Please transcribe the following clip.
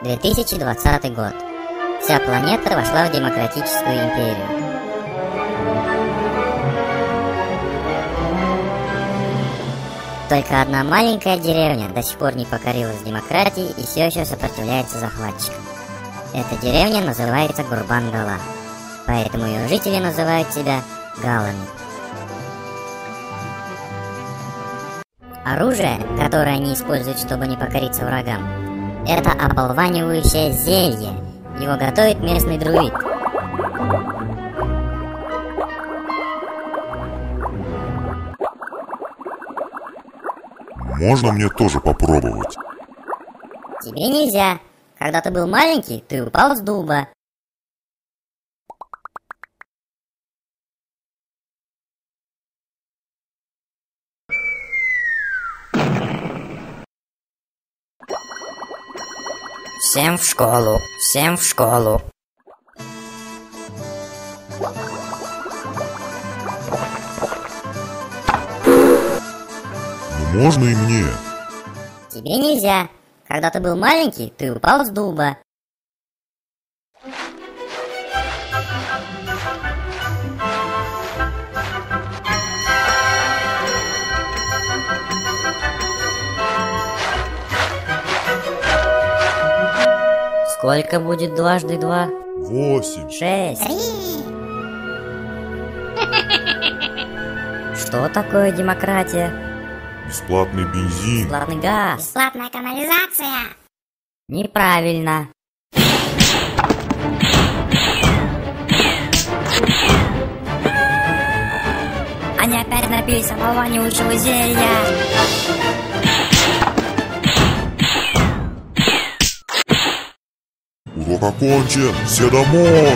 2020 год. Вся планета вошла в демократическую империю. Только одна маленькая деревня до сих пор не покорилась демократии и все еще сопротивляется захватчикам. Эта деревня называется Гурбан-Гала, поэтому ее жители называют себя галами. Оружие, которое они используют, чтобы не покориться врагам, это ополванивающее зелье. Его готовит местный друид. Можно мне тоже попробовать? Тебе нельзя. Когда ты был маленький, ты упал с дуба. Всем в школу, всем в школу. Ну можно и мне. Тебе нельзя. Когда ты был маленький, ты упал с дуба. Сколько будет дважды два? 8. 6. Что такое демократия? Бесплатный бензин. Бесплатный газ. Бесплатная канализация. Неправильно. Они опять напились ополванивающего зелья. Урок окончен. Все домой.